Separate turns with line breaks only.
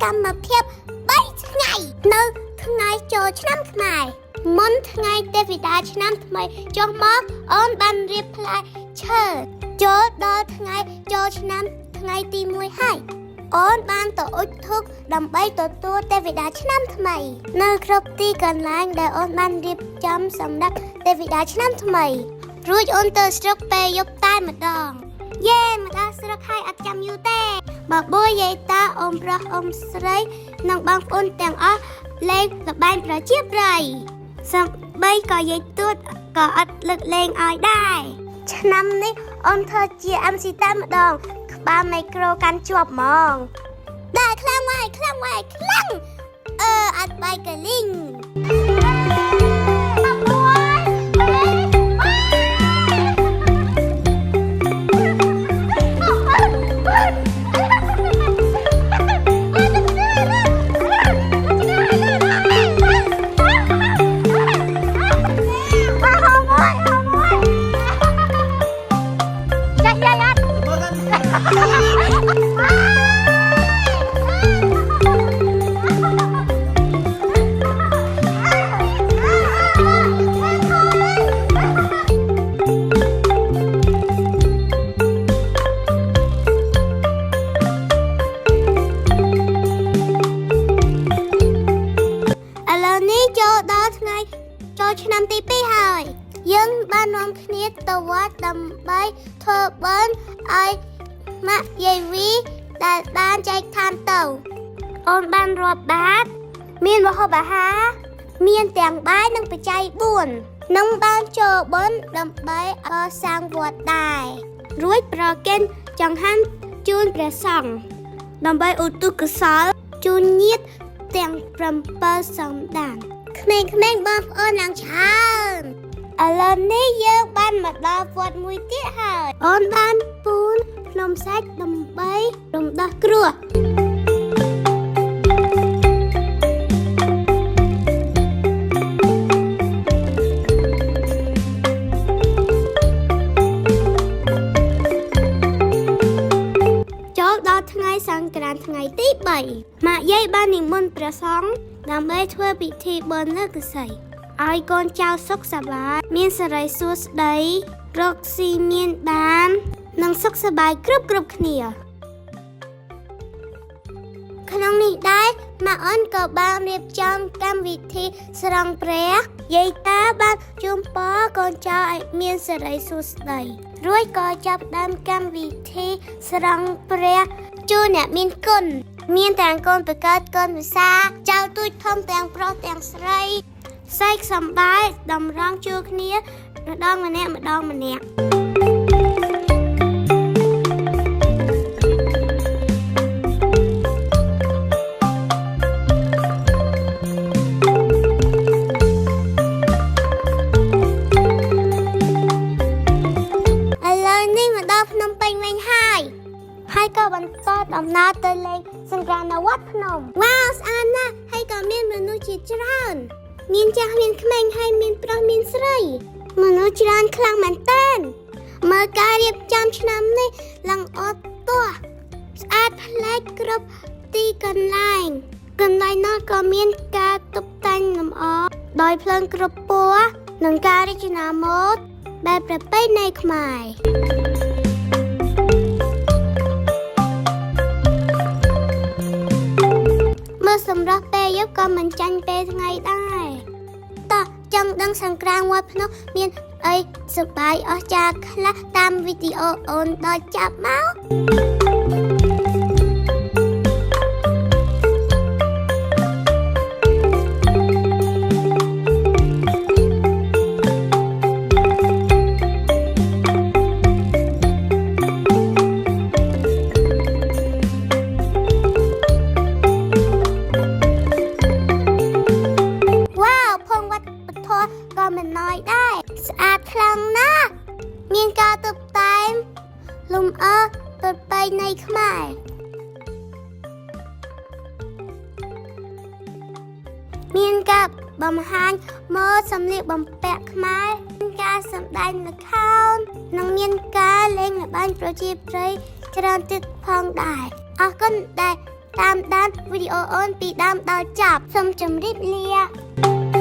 កម្មភាព3ថ្ងៃនៅថ្ងៃចូលឆ្នាំខ្មែរមុនថ្ងៃទេវតាឆ្នាំថ្មីចុះមកអូនបានរៀបផ្លែឈើចូលដល់ថ្ងៃចូលឆ្នាំថ្ងៃទី1ហើយអូនបានទៅអុជធូបដើម្បីទទួលទេវតាឆ្នាំថ្មីនៅគ្រប់ទីកន្លែងដែលអូនបានរៀបចំសម្រាប់ទេវតាឆ្នាំថ្មីរួចអូនទៅស្រុកពេលយប់តែម្ដងយេមកដល់ស្រុកហើយអត់ចាំយូរទេបបួយយាយតាអ៊ំប្រុសអ៊ំស្រីនិងបងប្អូនទាំងអស់លេងល្បែងប្រជាប្រិយសូម្បីក៏យាយទួតក៏អត់លើកលែងឲ្យដែរឆ្នាំនេះអូនធ្វើជា MC តែម្ដងក្បាលមីក្រូកាន់ជាប់ហ្មងដែរខ្លាំងវាយអត់បាយកលីងឆ្នាំទី2ហើយយើងបាននាំគ្នាទៅវត្តដើម្បីធ្វើបុណ្យឲ្យម៉ាក់យាយវីដែលបានចែកឋានទៅអូនបានរាប់បាតមានម្ហូបអាហារមានទាំងបាយនិងបច្ច័យ4និងបានចូលបុណ្យដើម្បីកសាងវត្តដែររួចប្រគេនចង្ហាន់ជូនព្រះសង្ឃដើម្បីឧទ្ទិសកុសលជូនញាតិទាំង7សន្តានក្មេងៗបងប្អូនឡើងច្រើនឥឡូវនេះយើងបានមកដល់វត្តមួយទៀតហើយអូនបានពូនភ្នំសាច់ដើម្បីរំដោះគ្រោះចូលដល់ថ្ងៃសង្ក្រាន្តថ្ងៃទី3ម៉ាក់យាយបាននិមន្តព្រះសង្ឃដើម្បីធ្វើពិធីបុណ្យលើកសីឲ្យកូនចៅសុខសប្បាយមានសិរីសួស្តីរកស៊ីមានបាននិងសុខសប្បាយគ្រប់គ្នាក្នុងនេះដែរម៉ាក់អូនក៏បានរៀបចំកម្មវិធីស្រង់ព្រះយាយតាបានជូនពរកូនចៅឲ្យមានសិរីសួស្តីរួចក៏ចាប់ផ្ដើមកម្មវិធីស្រង់ព្រះជូនអ្នកមានគុណមានទាំងកូនប្រកើតកូនវិសាចៅទូចធំទាំងប្រុសទាំងស្រីសែកសំបាយតម្រង់ជួរគ្នាម្ដងម្នាក់ឥឡូវនេះមកដល់ភ្នំពេញវិញហើយក៏បន្តដំណើរទៅលេងសង្ក្រាន្តនៅវត្តភ្នំវ៉ាវស្អាតណាស់ហើយក៏មានមនុស្សជាច្រើនមានចាស់មានក្មេងហើយមានប្រុសមានស្រីមនុស្សច្រើនខ្លាំងមែនទែនមើលការរៀបចំឆ្នាំនេះឡើងអត់ទាស់ស្អាតប្លែកគ្រប់ទីកន្លែងនោះក៏មានការតុបតែងលម្អដោយភ្លើងគ្រប់ពណ៌និងការរចនាម៉ូដបែបប្រពៃណីខ្មែរសម្រាប់ពេលយប់ក៏មិនចាញ់ពេលថ្ងៃដែរតោះចង់ដឹងសង្ក្រាន្តវត្តភ្នំមានអីសប្បាយអស្ចារ្យខ្លះតាមវីដេអូអូនដល់ចាប់មកមិនណយដែរស្អាតខ្លាំងណាស់មានការតុបតែងលម្អប្រពៃណីខ្មែរមានការបង្ហាញម៉ូដសម្លៀកបំពាក់ខ្មែរមានការសម្ដែងល្ខោននិងមានការលេងល្បែងប្រជាប្រិយច្រើនទៀតផងដែរអរគុណដែល តាមដានវីដេអូអូនពីដើមដល់ចប់សូមជម្រាបលា